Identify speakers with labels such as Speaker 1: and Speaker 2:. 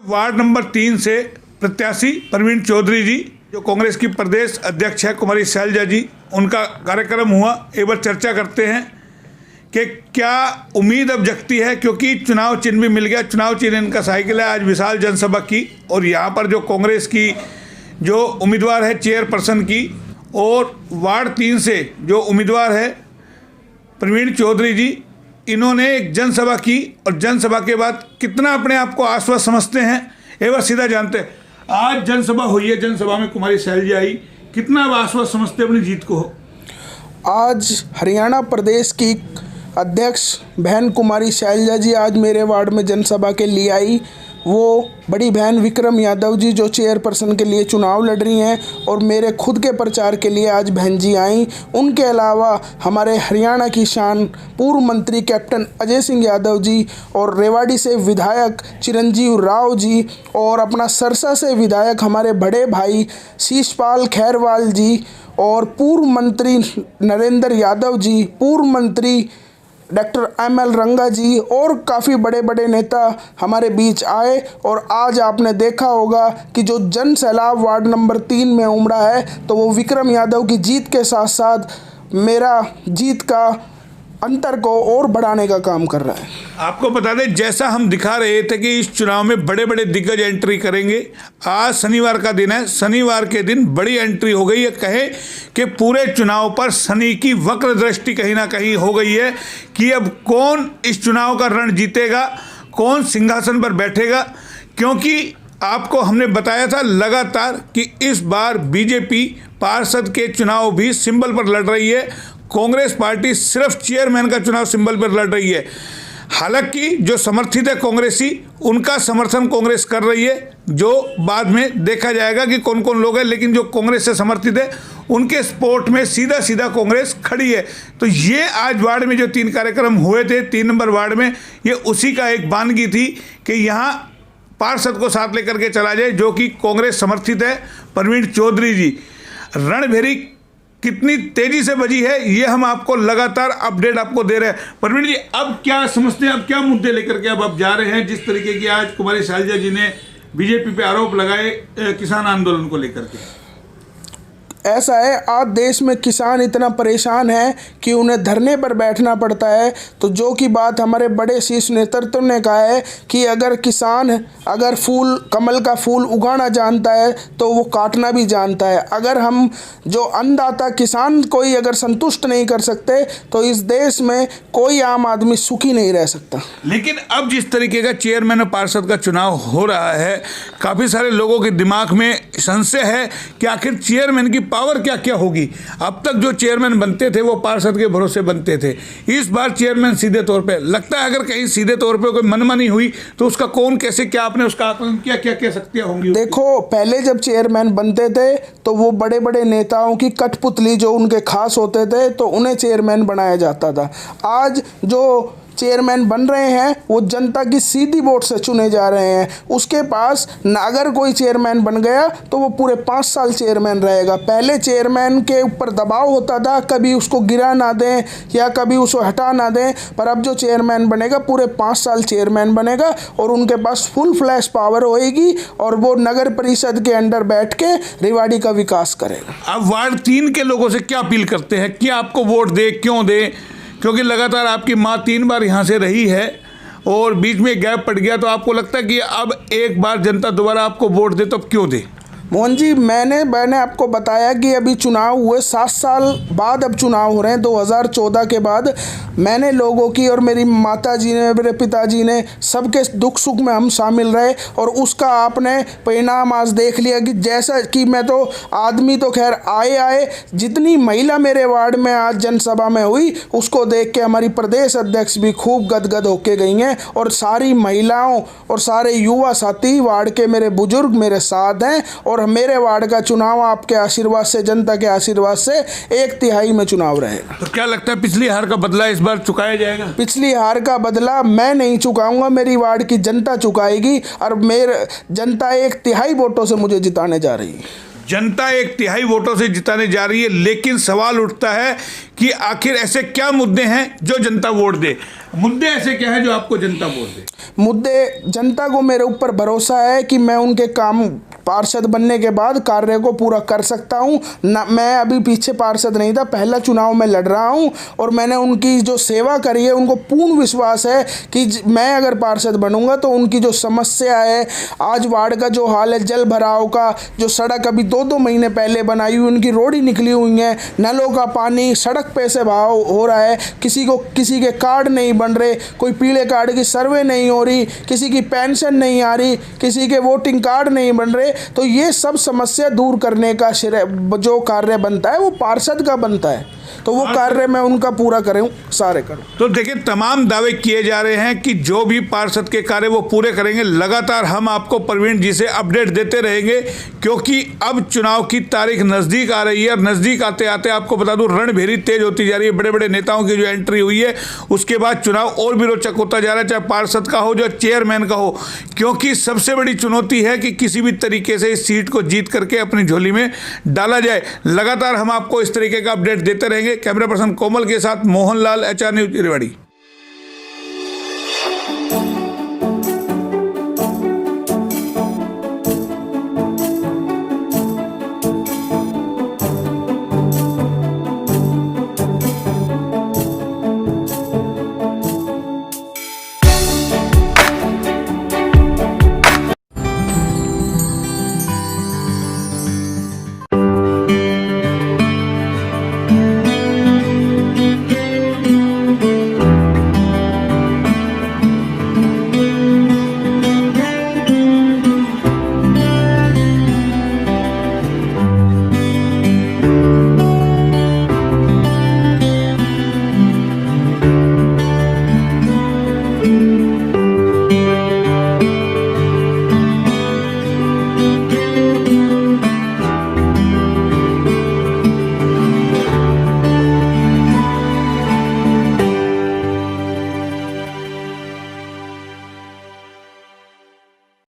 Speaker 1: Ward number 3 से प्रत्याशी प्रवीण चौधरी जी, जो कांग्रेस की प्रदेश अध्यक्ष है कुमारी शैलजा जी, उनका कार्यक्रम हुआ। एक बार चर्चा करते हैं कि क्या उम्मीद अब जगती है, क्योंकि चुनाव चिन्ह भी मिल गया। चुनाव चिन्ह इनका साइकिल है। आज विशाल जनसभा की, और यहाँ पर जो कांग्रेस की जो उम्मीदवार है चेयरपर्सन की, और वार्ड 3 से जो उम्मीदवार है प्रवीण चौधरी जी, इन्होंने एक जनसभा की। और जनसभा के बाद कितना अपने आप को आश्वस्त समझते हैं, एक बार सीधा जानते हैं। आज जनसभा हुई है, जनसभा में कुमारी शैलजा आई, कितना आश्वस्त समझते हैं अपनी जीत को?
Speaker 2: आज हरियाणा प्रदेश की अध्यक्ष बहन कुमारी शैलजा जी आज मेरे वार्ड में जनसभा के लिए आई। वो बड़ी बहन विक्रम यादव जी जो चेयरपर्सन के लिए चुनाव लड़ रही हैं, और मेरे खुद के प्रचार के लिए आज बहन जी आई। उनके अलावा हमारे हरियाणा की शान पूर्व मंत्री कैप्टन अजय सिंह यादव जी, और रेवाड़ी से विधायक चिरंजीव राव जी, और अपना सरसा से विधायक हमारे बड़े भाई शीशपाल खैरवाल जी, और पूर्व मंत्री नरेंद्र यादव जी, पूर्व मंत्री डॉक्टर ML रंगा जी, और काफ़ी बड़े बड़े नेता हमारे बीच आए। और आज आपने देखा होगा कि जो जन सैलाब वार्ड नंबर 3 में उमड़ा है, तो वो विक्रम यादव की जीत के साथ साथ मेरा जीत का अंतर को और बढ़ाने का काम कर रहा है।
Speaker 1: आपको बता दें, जैसा हम दिखा रहे थे कि इस चुनाव में बड़े बड़े दिग्गज एंट्री करेंगे। आज शनिवार का दिन है, शनिवार के दिन बड़ी एंट्री हो गई है। कहे कि पूरे चुनाव पर शनि की वक्र दृष्टि कहीं ना कहीं हो गई है कि अब कौन इस चुनाव का रण जीतेगा, कौन सिंहासन पर बैठेगा। क्योंकि आपको हमने बताया था लगातार कि इस बार बीजेपी पार्षद के चुनाव भी सिंबल पर लड़ रही है, कांग्रेस पार्टी सिर्फ चेयरमैन का चुनाव सिंबल पर लड़ रही है। हालांकि जो समर्थित है कांग्रेसी, उनका समर्थन कांग्रेस कर रही है, जो बाद में देखा जाएगा कि कौन कौन लोग हैं। लेकिन जो कांग्रेस से समर्थित है, उनके सपोर्ट में सीधा सीधा कांग्रेस खड़ी है। तो ये आज वार्ड में जो 3 कार्यक्रम हुए थे, 3 नंबर वार्ड में, ये उसी का एक बानगी थी कि यहाँ पार्षद को साथ लेकर के चला जाए, जो कि कांग्रेस समर्थित है प्रवीण चौधरी जी। रणभेरी कितनी तेजी से बजी है, ये हम आपको लगातार अपडेट आपको दे रहे हैं। प्रवीण जी, अब क्या समझते हैं, अब क्या मुद्दे लेकर के अब आप जा रहे हैं, जिस तरीके की आज कुमारी शैलजा जी ने बीजेपी पे आरोप लगाए किसान आंदोलन को लेकर के?
Speaker 2: ऐसा है, आज देश में किसान इतना परेशान है कि उन्हें धरने पर बैठना पड़ता है। तो जो की बात हमारे बड़े शीर्ष नेतृत्व ने कहा है कि अगर किसान अगर कमल का फूल उगाना जानता है तो वो काटना भी जानता है। अगर हम जो अन्नदाता किसान कोई अगर संतुष्ट नहीं कर सकते, तो इस देश में कोई आम आदमी सुखी नहीं रह सकता।
Speaker 1: लेकिन अब जिस तरीके का चेयरमैन और पार्षद का चुनाव हो रहा है, काफ़ी सारे लोगों के दिमाग में संशय है कि आखिर चेयरमैन की पावर क्या क्या होगी। अब तक जो चेयरमैन बनते थे वो पार्षद के भरोसे बनते थे। इस बार चेयरमैन सीधे तौर पे लगता है, अगर कहीं सीधे तौर पे कोई मनमानी हुई तो उसका कौन कैसे, क्या आपने उसका आकलन किया, क्या क्या शक्तियां होंगी?
Speaker 2: देखो, पहले जब चेयरमैन बनते थे तो वो बड़े बड़े नेताओं की कठपुतली जो उनके खास होते थे, तो उन्हें चेयरमैन बनाया जाता था। आज जो चेयरमैन बन रहे हैं वो जनता की सीधी वोट से चुने जा रहे हैं। उसके पास अगर कोई चेयरमैन बन गया तो वो पूरे 5 साल चेयरमैन रहेगा। पहले चेयरमैन के ऊपर दबाव होता था, कभी उसको गिरा ना दें या कभी उसको हटा ना दें, पर अब जो चेयरमैन बनेगा पूरे 5 साल चेयरमैन बनेगा, और उनके पास फुल फ्लैश पावर होएगी, और वो नगर परिषद के अंडर बैठ के रेवाड़ी का विकास करेगा।
Speaker 1: अब वार्ड 3 के लोगों से क्या अपील करते हैं कि आपको वोट दे, क्यों दे? क्योंकि लगातार आपकी माँ 3 बार यहाँ से रही है और बीच में गैप पड़ गया, तो आपको लगता है कि अब एक बार जनता दोबारा आपको वोट दे, तो अब क्यों दे?
Speaker 2: मोहन जी, मैंने आपको बताया कि अभी चुनाव हुए 7 साल बाद अब चुनाव हो रहे हैं। 2014 के बाद मैंने लोगों की, और मेरी माता जी ने, मेरे पिताजी ने, सबके दुख सुख में हम शामिल रहे, और उसका आपने परिणाम आज देख लिया कि जैसा कि मैं तो आदमी तो खैर आए, जितनी महिला मेरे वार्ड में आज जनसभा में हुई उसको देख के हमारी प्रदेश अध्यक्ष भी खूब गदगद होके गई हैं। और सारी महिलाओं और सारे युवा साथी वार्ड के मेरे बुजुर्ग मेरे साथ हैं, और मेरे वार्ड का चुनाव आपके आशीर्वाद से, जनता के आशीर्वाद से 1/3 में चुनाव रहेगा।
Speaker 1: तो क्या लगता है पिछली हार का बदला इस बार चुकाया जाएगा?
Speaker 2: पिछली हार का बदला मैं नहीं चुकाऊंगा, मेरी वार्ड की जनता चुकाएगी, और मेरे जनता 1/3 वोटों से मुझे जिताने जा रही है।
Speaker 1: जनता 1/3 वोटों से जिताने जा रही है। लेकिन सवाल उठता है कि आखिर ऐसे क्या मुद्दे हैं जो जनता वोट दे। मुद्दे ऐसे क्या है जो आपको जनता वोट दे?
Speaker 2: मुद्दे, जनता को मेरे ऊपर भरोसा है कि मैं उनके काम पार्षद बनने के बाद कार्य को पूरा कर सकता हूं ना। मैं अभी पीछे पार्षद नहीं था, पहला चुनाव में लड़ रहा हूं और मैंने उनकी जो सेवा करी है, उनको पूर्ण विश्वास है कि मैं अगर पार्षद बनूंगा तो उनकी जो समस्या है, आज वार्ड का जो हाल है, जल भराव का, जो सड़क अभी 2-2 महीने पहले बनाई हुई, उनकी रोड ही निकली हुई है, नलों का पानी, सड़क पे से बहाव हो रहा है, किसी के कार्ड नहीं बन रहे, कोई पीले कार्ड की सर्वे नहीं हो रही, किसी की पेंशन नहीं आ रही, किसी के वोटिंग कार्ड नहीं बन रहे। तो ये सब समस्या दूर करने का जो कार्य बनता है वो पार्षद का बनता है, तो वो कार्य मैं उनका पूरा करूं, सारे करूं।
Speaker 1: तो देखिए, तमाम दावे किए जा रहे हैं कि जो भी पार्षद के कार्य वो पूरे करेंगे। लगातार हम आपको प्रवीण जी से अपडेट देते रहेंगे, क्योंकि अब चुनाव की तारीख नज़दीक आ रही है और नज़दीक आते आते आपको बता दूं, रणभेरी तेज होती जा रही है। बड़े बड़े नेताओं की जो एंट्री हुई है, उसके बाद चुनाव और भी रोचक होता जा रहा है, चाहे पार्षद का हो, जो चेयरमैन का हो, क्योंकि सबसे बड़ी चुनौती है कि किसी भी तरीके से इस सीट को जीत करके अपनी झोली में डाला जाए। लगातार हम आपको इस तरीके का अपडेट देते रहेंगे। कैमरा पर्सन कोमल के साथ मोहनलाल, HR न्यूज़, रेवाड़ी।